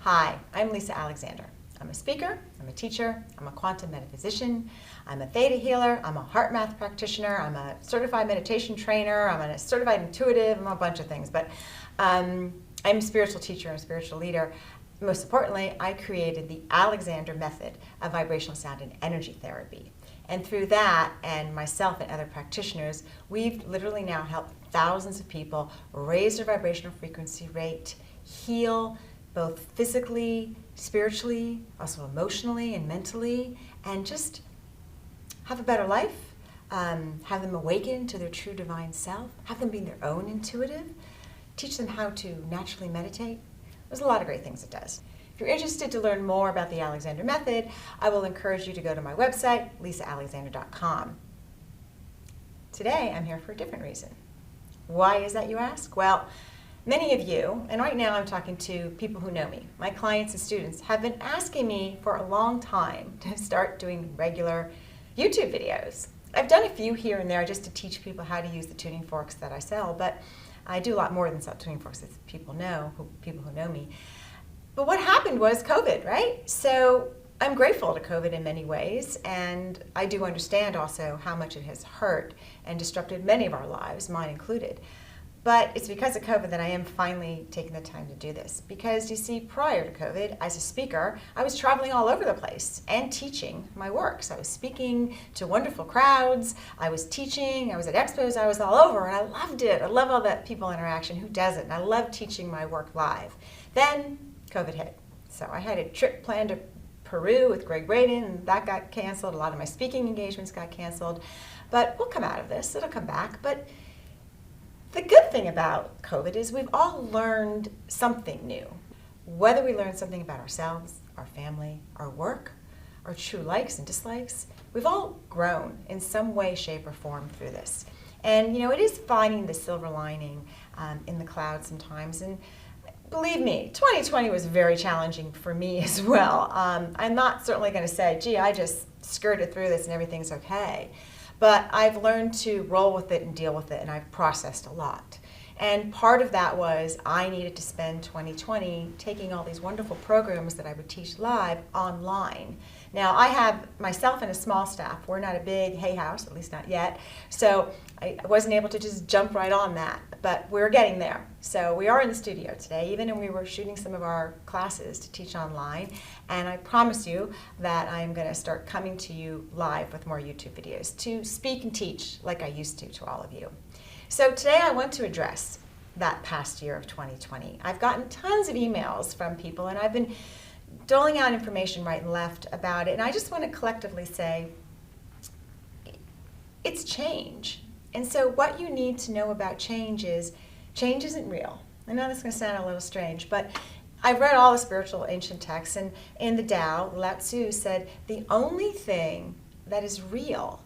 Hi, I'm Lisa Alexander. I'm a speaker, I'm a teacher, I'm a quantum metaphysician, I'm a theta healer, I'm a heart math practitioner, I'm a certified meditation trainer, I'm a certified intuitive, I'm a bunch of things, but I'm a spiritual teacher and a spiritual leader. Most importantly, I created the Alexander method of vibrational sound and energy therapy. And through that, and myself and other practitioners, we've literally now helped thousands of people raise their vibrational frequency rate, heal both physically, spiritually, also emotionally and mentally, and just have a better life, have them awaken to their true divine self, have them be their own intuitive, teach them how to naturally meditate. There's a lot of great things it does. If you're interested to learn more about the Alexander method, I will encourage you to go to my website, lisaalexander.com. Today, I'm here for a different reason. Why is that, you ask? Well, many of you, and right now I'm talking to people who know me, my clients and students, have been asking me for a long time to start doing regular YouTube videos. I've done a few here and there just to teach people how to use the tuning forks that I sell, but I do a lot more than sell tuning forks, as people who know me. But what happened was COVID, right? So I'm grateful to COVID in many ways, and I do understand also how much it has hurt and disrupted many of our lives, mine included. But it's because of COVID that I am finally taking the time to do this. Because you see, prior to COVID, as a speaker, I was traveling all over the place and teaching my works. I was speaking to wonderful crowds, I was teaching, I was at expos, I was all over, and I loved it. I love all that people interaction. Who doesn't? And I love teaching my work live. Then COVID hit. So I had a trip planned to Peru with Greg Braden, and that got canceled. A lot of my speaking engagements got canceled. But we'll come out of this. It'll come back. But the good thing about COVID is we've all learned something new. Whether we learn something about ourselves, our family, our work, our true likes and dislikes, we've all grown in some way, shape, or form through this. And it is finding the silver lining in the clouds sometimes. And believe me, 2020 was very challenging for me as well. I'm not certainly going to say, gee, I just skirted through this and everything's okay. But I've learned to roll with it and deal with it, and I've processed a lot. And part of that was I needed to spend 2020 taking all these wonderful programs that I would teach live online. Now, I have myself and a small staff. We're not a big hay house, at least not yet. So I wasn't able to just jump right on that, but we're getting there. So we are in the studio today, even, and we were shooting some of our classes to teach online. And I promise you that I'm going to start coming to you live with more YouTube videos to speak and teach like I used to all of you. So today I want to address that past year of 2020. I've gotten tons of emails from people, and I've been doling out information right and left about it, and I just want to collectively say it's change. And so what you need to know about change is change isn't real. I know that's going to sound a little strange, but I've read all the spiritual ancient texts, and in the Tao, Lao Tzu said the only thing that is real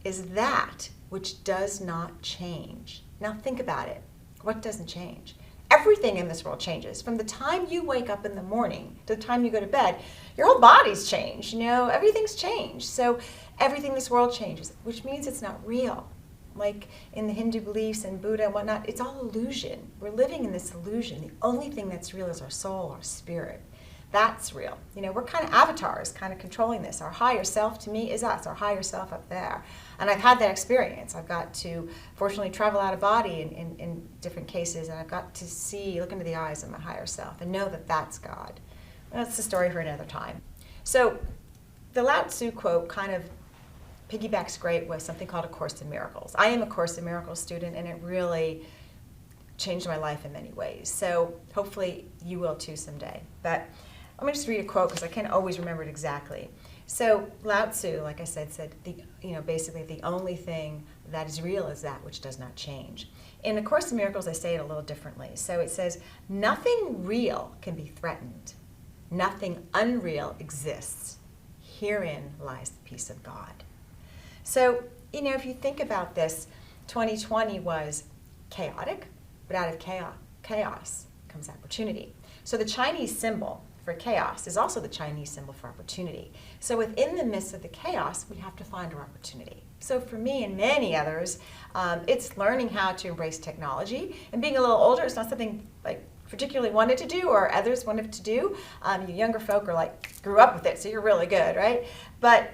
is that which does not change. Now think about it. What doesn't change? Everything in this world changes. From the time you wake up in the morning to the time you go to bed, your whole body's changed. Everything's changed. So everything in this world changes, which means it's not real. Like in the Hindu beliefs and Buddha and whatnot, it's all illusion. We're living in this illusion. The only thing that's real is our soul, our spirit. That's real. We're kind of avatars, kind of controlling this. Our higher self, to me, is us, our higher self up there. And I've had that experience. I've got to, fortunately, travel out of body in different cases, and I've got to look into the eyes of my higher self and know that that's God. That's the story for another time. So the Lao Tzu quote kind of piggybacks great with something called A Course in Miracles. I am a Course in Miracles student, and it really changed my life in many ways. So hopefully you will too someday. But I'm going to just read a quote because I can't always remember it exactly. So Lao Tzu, like I said basically the only thing that is real is that which does not change. In A Course in Miracles, I say it a little differently. So it says, nothing real can be threatened. Nothing unreal exists. Herein lies the peace of God. So, if you think about this, 2020 was chaotic, but out of chaos comes opportunity. So the Chinese symbol for chaos is also the Chinese symbol for opportunity. So within the midst of the chaos, we have to find our opportunity. So for me and many others, it's learning how to embrace technology. And being a little older, it's not something like particularly wanted to do or others wanted to do. You younger folk are like, grew up with it, so you're really good, right? But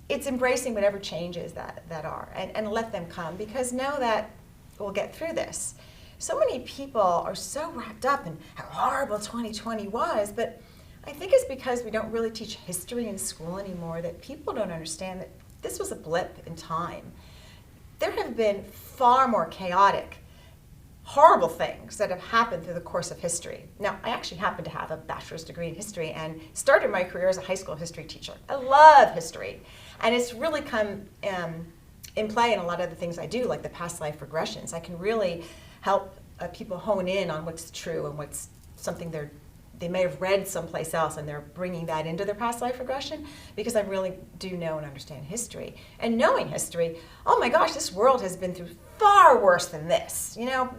it's embracing whatever changes that are and let them come, because know that we'll get through this. So many people are so wrapped up in how horrible 2020 was, but I think it's because we don't really teach history in school anymore that people don't understand that this was a blip in time. There have been far more chaotic, horrible things that have happened through the course of history. Now, I actually happen to have a bachelor's degree in history and started my career as a high school history teacher. I love history, and it's really come in play in a lot of the things I do, like the past life regressions. I can really help people hone in on what's true and what's something they may have read someplace else, and they're bringing that into their past life regression, because I really do know and understand history. And knowing history, oh my gosh, this world has been through far worse than this. You know,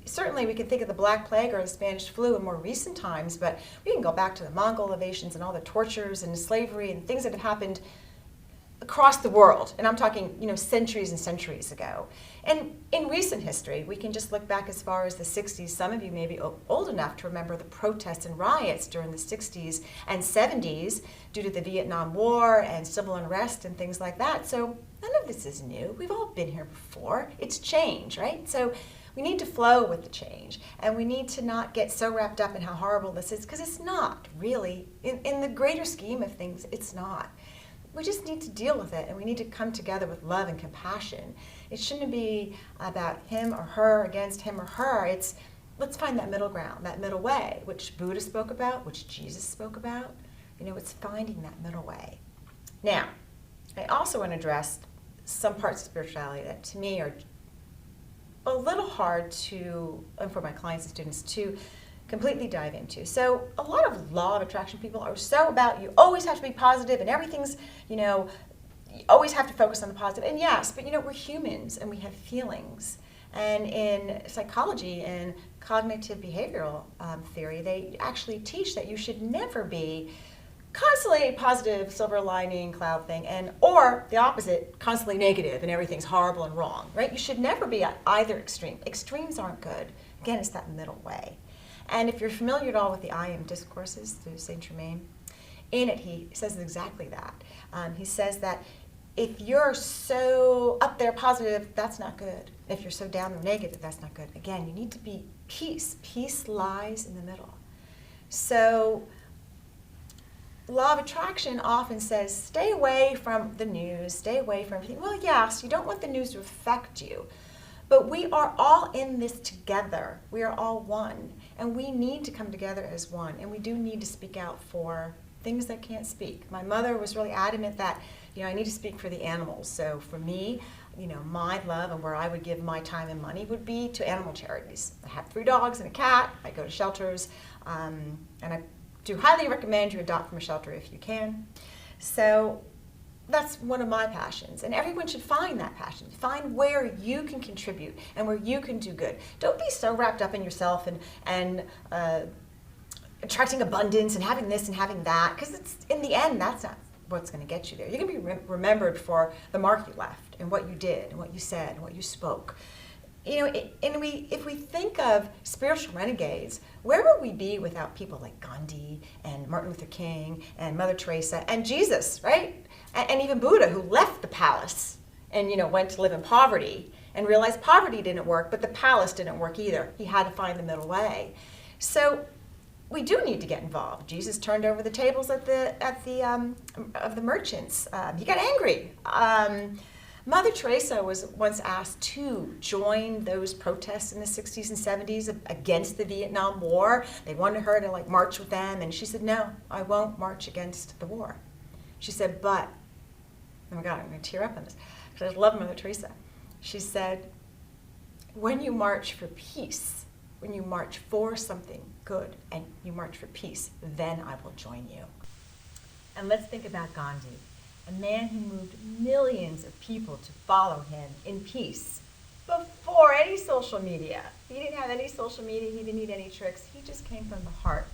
certainly we can think of the Black Plague or the Spanish flu in more recent times, but we can go back to the Mongol invasions and all the tortures and slavery and things that have happened across the world. And I'm talking, you know, centuries and centuries ago. And in recent history, we can just look back as far as the 60s. Some of you may be old enough to remember the protests and riots during the 60s and 70s due to the Vietnam War and civil unrest and things like that. So none of this is new. We've all been here before. It's change, right? So we need to flow with the change, and we need to not get so wrapped up in how horrible this is, because it's not really. In the greater scheme of things, it's not. We just need to deal with it, and we need to come together with love and compassion. It shouldn't be about him or her against him or her. It's, let's find that middle ground, that middle way, which Buddha spoke about, which Jesus spoke about. You know, it's finding that middle way. Now, I also want to address some parts of spirituality that to me are a little hard to, and for my clients and students, to completely dive into. So a lot of law of attraction people are so about, you always have to be positive and everything's, you know, you always have to focus on the positive. And yes, but you know, we're humans and we have feelings. And in psychology and cognitive behavioral theory, they actually teach that you should never be constantly a positive silver lining cloud thing, and or the opposite, constantly negative and everything's horrible and wrong, right? You should never be at either extreme. Extremes aren't good. Again, it's that middle way. And if you're familiar at all with the I Am discourses through Saint Germain, in it he says exactly that. He says that if you're so up there positive, that's not good. If you're so down there negative, that's not good. Again, you need to be peace. Peace lies in the middle. So law of attraction often says, stay away from the news, stay away from everything. Well, yes, you don't want the news to affect you. But we are all in this together. We are all one. And we need to come together as one. And we do need to speak out for things that can't speak. My mother was really adamant that, you know, I need to speak for the animals. So for me, you know, my love and where I would give my time and money would be to animal charities. I have 3 dogs and a cat. I go to shelters. And I do highly recommend you adopt from a shelter if you can. So that's one of my passions, and everyone should find that passion. Find where you can contribute and where you can do good. Don't be so wrapped up in yourself and attracting abundance and having this and having that, because it's, in the end, that's not what's going to get you there. You're going to be remembered for the mark you left and what you did and what you said and what you spoke. You know, if we think of spiritual renegades, where would we be without people like Gandhi and Martin Luther King and Mother Teresa and Jesus, right? And even Buddha, who left the palace and, you know, went to live in poverty and realized poverty didn't work, but the palace didn't work either. He had to find the middle way. So we do need to get involved. Jesus turned over the tables of the merchants. He got angry. Mother Teresa was once asked to join those protests in the 60s and 70s against the Vietnam War. They wanted her to like march with them, and she said, no, I won't march against the war. She said, but, oh my God, I'm going to tear up on this, because I love Mother Teresa. She said, when you march for peace, when you march for something good, and you march for peace, then I will join you. And let's think about Gandhi, a man who moved millions of people to follow him in peace before any social media. He didn't have any social media, he didn't need any tricks, he just came from the heart.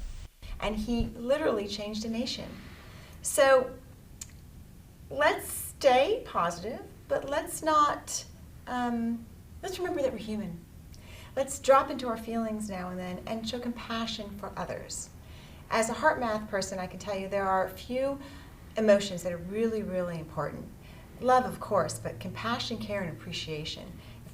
And he literally changed a nation. So let's stay positive, but let's not, let's remember that we're human. let's drop into our feelings now and then and show compassion for others. As a heart math person, I can tell you there are a few emotions that are really, really important. Love, of course, but compassion, care, and appreciation.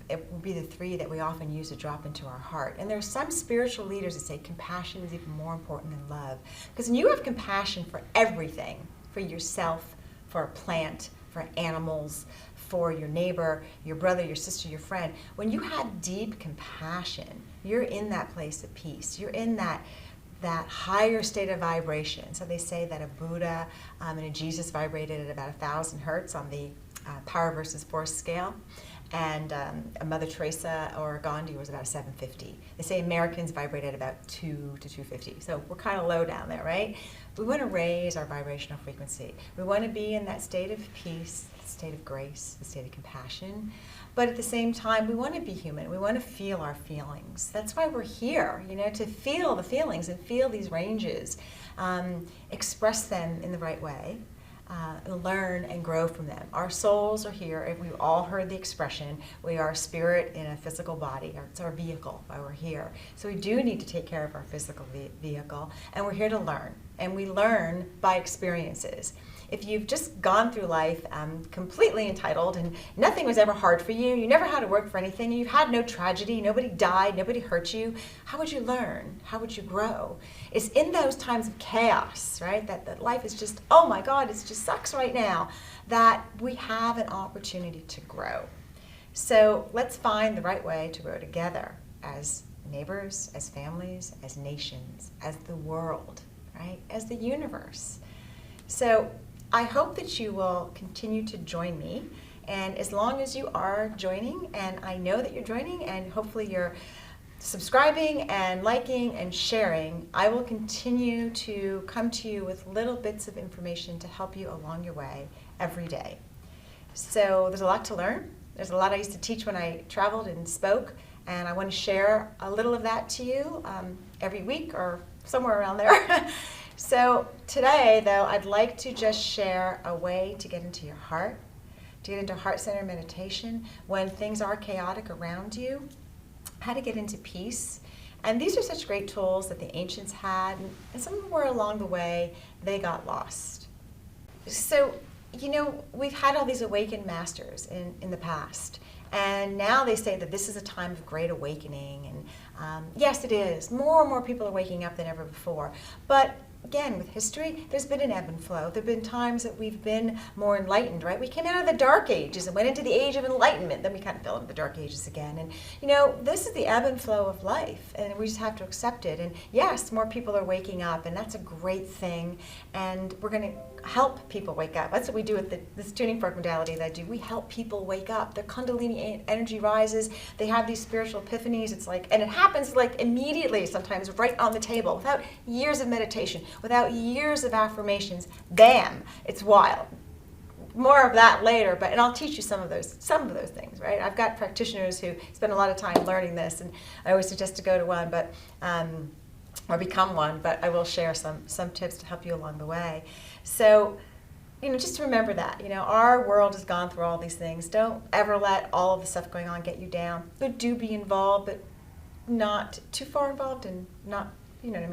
It will be the three that we often use to drop into our heart. And there are some spiritual leaders that say compassion is even more important than love. Because when you have compassion for everything, for yourself, for a plant, for animals, for your neighbor, your brother, your sister, your friend, when you have deep compassion, you're in that place of peace. You're in that higher state of vibration. So they say that a Buddha and a Jesus vibrated at about 1,000 hertz on the power versus force scale. And a Mother Teresa or Gandhi was about 750. They say Americans vibrate at about 2 to 250. So we're kind of low down there, right? We want to raise our vibrational frequency. We want to be in that state of peace, state of grace, the state of compassion. But at the same time, we want to be human. We want to feel our feelings. That's why we're here, to feel the feelings and feel these ranges, express them in the right way. Learn and grow from them. Our souls are here. We've all heard the expression, we are spirit in a physical body. It's our vehicle why we're here. So we do need to take care of our physical vehicle, and we're here to learn. And we learn by experiences. If you've just gone through life completely entitled and nothing was ever hard for you, you never had to work for anything, you've had no tragedy, nobody died, nobody hurt you, how would you learn? How would you grow? It's in those times of chaos, right, that life is just, oh my God, it just sucks right now, that we have an opportunity to grow. So let's find the right way to grow together as neighbors, as families, as nations, as the world, right, as the universe. So I hope that you will continue to join me, and as long as you are joining, and I know that you're joining, and hopefully you're subscribing and liking and sharing, I will continue to come to you with little bits of information to help you along your way every day. So there's a lot to learn. There's a lot I used to teach when I traveled and spoke, and I want to share a little of that to you every week or somewhere around there. So today, though, I'd like to just share a way to get into your heart, to get into heart-centered meditation when things are chaotic around you, how to get into peace. And these are such great tools that the ancients had, and somewhere along the way, they got lost. So, we've had all these awakened masters in the past, and now they say that this is a time of great awakening, and yes, it is. More and more people are waking up than ever before, but again, with history, there's been an ebb and flow. There have been times that we've been more enlightened, right? We came out of the Dark Ages and went into the Age of Enlightenment. Then we kind of fell into the Dark Ages again. And, this is the ebb and flow of life, and we just have to accept it. And yes, more people are waking up, and that's a great thing. And we're going to help people wake up. That's what we do with this tuning fork modality that I do. We help people wake up. Their Kundalini energy rises. They have these spiritual epiphanies. It's like, and it happens like immediately, sometimes right on the table, without years of meditation, without years of affirmations. Bam! It's wild. More of that later, and I'll teach you some of those things, right? I've got practitioners who spend a lot of time learning this, and I always suggest to go to one, or become one, but I will share some tips to help you along the way. So, just remember that, our world has gone through all these things. Don't ever let all of the stuff going on get you down. But do be involved, but not too far involved, and not,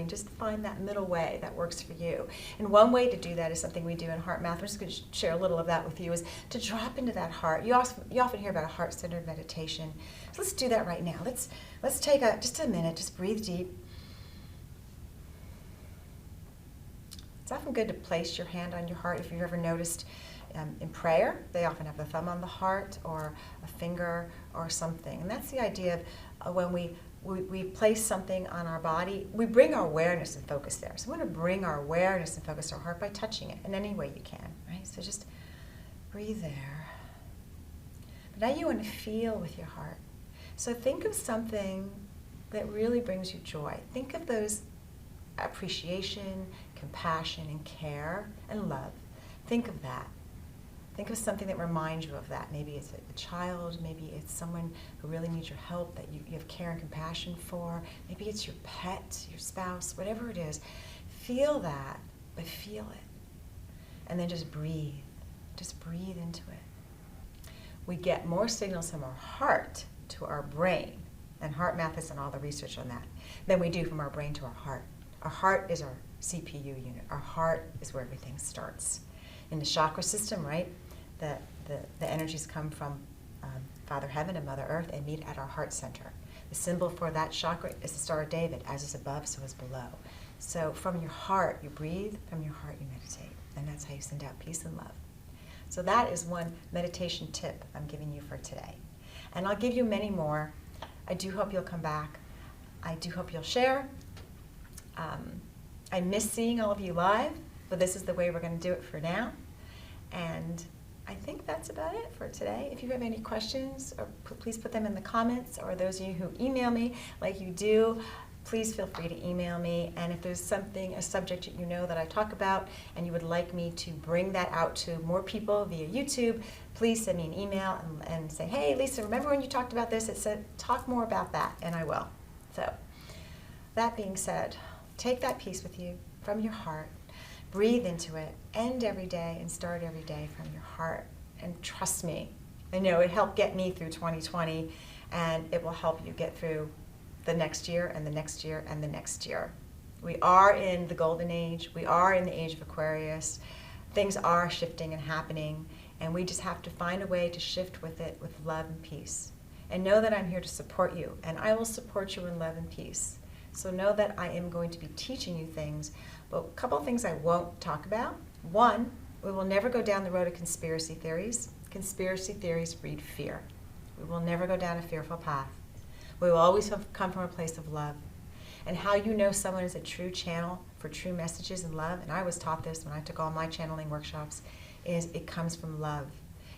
just find that middle way that works for you. And one way to do that is something we do in Heart Math. I'm just going to share a little of that with you, is to drop into that heart. You often hear about a heart-centered meditation. So let's do that right now. Let's take just a minute, just breathe deep. It's often good to place your hand on your heart. If you've ever noticed in prayer, they often have the thumb on the heart or a finger or something. And that's the idea of when we place something on our body, we bring our awareness and focus there. So we want to bring our awareness and focus to our heart by touching it in any way you can, right? So just breathe there. But now you want to feel with your heart. So think of something that really brings you joy. Think of those appreciation, compassion, and care, and love. Think of that. Think of something that reminds you of that. Maybe it's a child, maybe it's someone who really needs your help that you have care and compassion for. Maybe it's your pet, your spouse, whatever it is. Feel that, but feel it. And then just breathe. Just breathe into it. We get more signals from our heart to our brain And heart math has done all the research on that. Then we do from our brain to our heart. Our heart is our CPU unit. Our heart is where everything starts. In the chakra system, right, the energies come from Father Heaven and Mother Earth and meet at our heart center. The symbol for that chakra is the Star of David, as is above, so is below. So from your heart, you breathe, from your heart, you meditate. And that's how you send out peace and love. So that is one meditation tip I'm giving you for today. And I'll give you many more. I do hope you'll come back. I do hope you'll share. I miss seeing all of you live, but this is the way we're going to do it for now. And I think that's about it for today. If you have any questions, or please put them in the comments, or those of you who email me like you do, please feel free to email me. And if there's something, a subject that you know that I talk about, and you would like me to bring that out to more people via YouTube, please send me an email and say, hey, Lisa, remember when you talked about this? It said, talk more about that, and I will. So, that being said, take that peace with you from your heart, breathe into it, end every day and start every day from your heart. And trust me, I know it helped get me through 2020, and it will help you get through the next year and the next year and the next year. We are in the golden age. We are in the age of Aquarius. Things are shifting and happening, and we just have to find a way to shift with it with love and peace. And know that I'm here to support you, and I will support you in love and peace. So know that I am going to be teaching you things, but a couple of things I won't talk about. One, we will never go down the road of conspiracy theories. Conspiracy theories breed fear. We will never go down a fearful path. We will always come from a place of love. And how you know someone is a true channel for true messages and love, and I was taught this when I took all my channeling workshops, is it comes from love.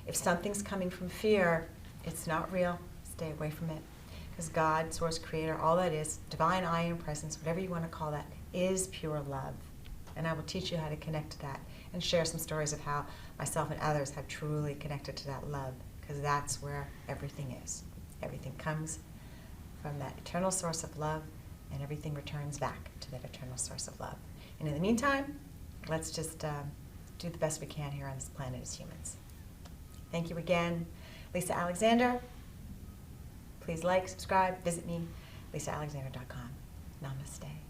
If something's coming from fear, it's not real. Stay away from it. Because God, Source, Creator, all that is, divine I Am Presence, whatever you want to call that, is pure love. And I will teach you how to connect to that and share some stories of how myself and others have truly connected to that love, because that's where everything is. Everything comes from that eternal source of love, and everything returns back to that eternal source of love. And in the meantime, let's just do the best we can here on this planet as humans. Thank you again. Lisa Alexander. Please like, subscribe, visit me, lisaalexander.com. Namaste.